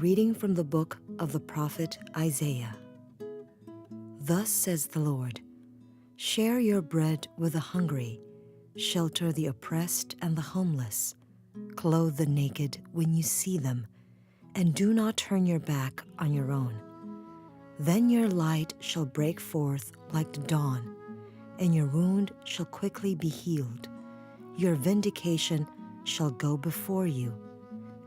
reading from the book of the prophet Isaiah. Thus says the Lord, share your bread with the hungry, shelter the oppressed and the homeless, clothe the naked when you see them, and do not turn your back on your own. Then your light shall break forth like the dawn, and your wound shall quickly be healed. Your vindication shall go before you,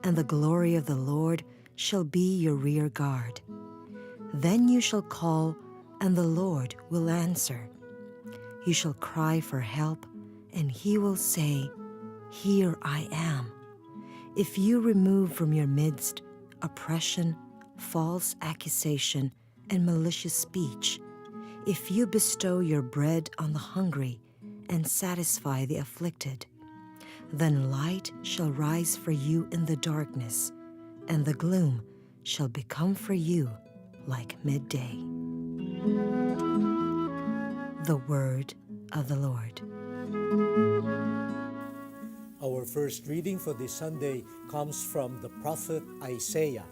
and the glory of the Lord shall be your rear guard. Then you shall call, and the Lord will answer. You shall cry for help, and he will say, here I am. If you remove from your midst oppression, false accusation, and malicious speech, if you bestow your bread on the hungry and satisfy the afflicted, then light shall rise for you in the darkness, and the gloom shall become for you like midday. The word of the Lord. Our first reading for this Sunday comes from the prophet Isaiah,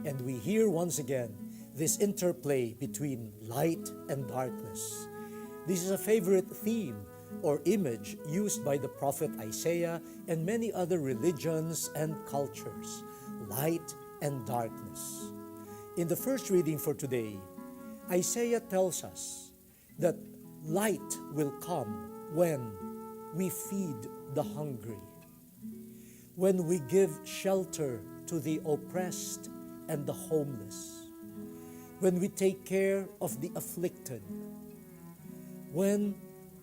and we hear once again this interplay between light and darkness. This is a favorite theme or image used by the prophet Isaiah and many other religions and cultures, light and darkness. In the first reading for today, Isaiah tells us that light will come when we feed the hungry, when we give shelter to the oppressed and the homeless, when we take care of the afflicted, when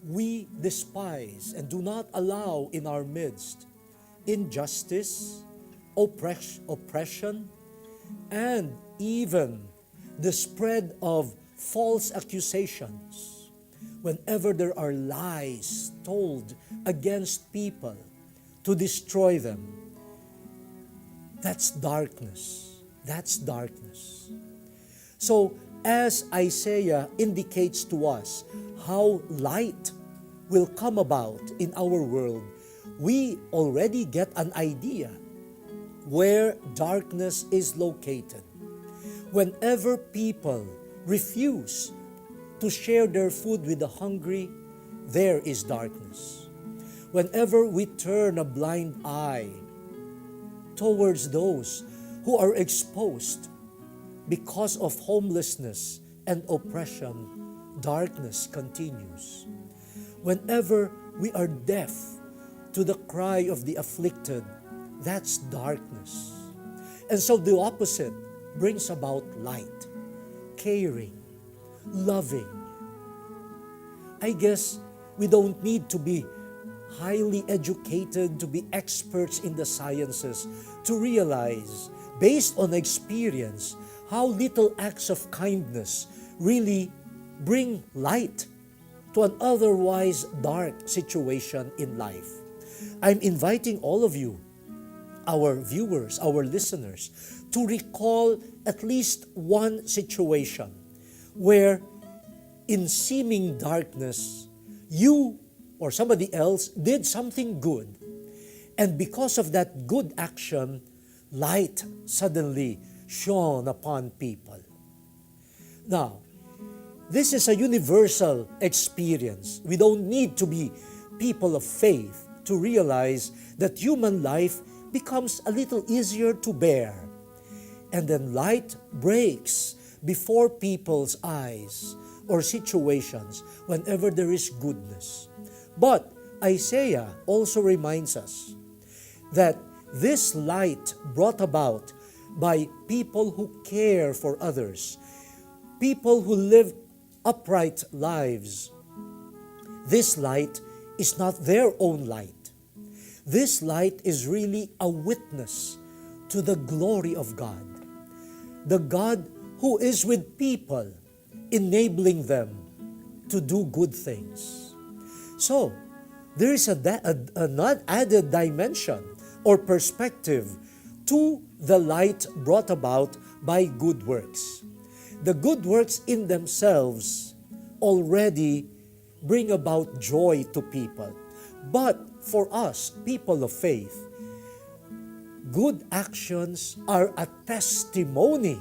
we despise and do not allow in our midst injustice, oppression, and even the spread of false accusations. Whenever there are lies told against people to destroy them, that's darkness. That's darkness. So, as Isaiah indicates to us how light will come about in our world, we already get an idea where darkness is located. Whenever people refuse to share their food with the hungry, there is darkness. Whenever we turn a blind eye towards those who are exposed because of homelessness and oppression, darkness continues. Whenever we are deaf to the cry of the afflicted, that's darkness. And so the opposite brings about light, caring, loving. I guess we don't need to be highly educated, to be experts in the sciences, to realize, based on experience, how little acts of kindness really bring light to an otherwise dark situation in life. I'm inviting all of you, our viewers, our listeners, to recall at least one situation where in seeming darkness, you or somebody else did something good. And because of that good action, light suddenly shone upon people. Now, this is a universal experience. We don't need to be people of faith to realize that human life becomes a little easier to bear. And then light breaks before people's eyes or situations whenever there is goodness. But Isaiah also reminds us that this light brought about by people who care for others, people who live upright lives, this light is not their own light. This light is really a witness to the glory of God. The God who is with people, enabling them to do good things. So, there is an added dimension or perspective to the light brought about by good works. The good works in themselves already bring about joy to people. But for us, people of faith, good actions are a testimony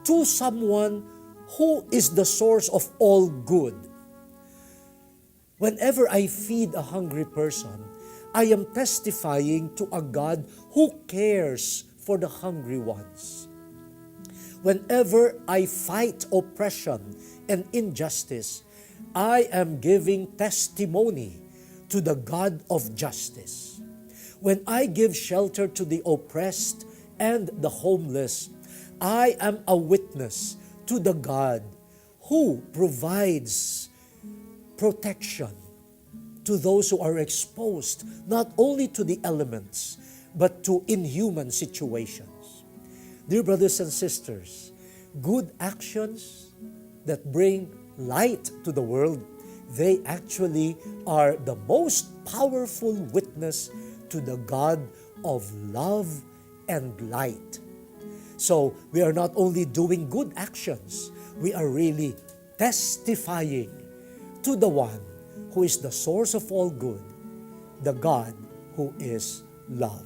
to someone who is the source of all good. Whenever I feed a hungry person, I am testifying to a God who cares for the hungry ones. Whenever I fight oppression and injustice, I am giving testimony to the God of justice. When I give shelter to the oppressed and the homeless, I am a witness to the God who provides protection to those who are exposed not only to the elements, but to inhuman situations. Dear brothers and sisters, good actions that bring light to the world, they actually are the most powerful witness to the God of love and light. So we are not only doing good actions, we are really testifying to the one who is the source of all good, the God who is love.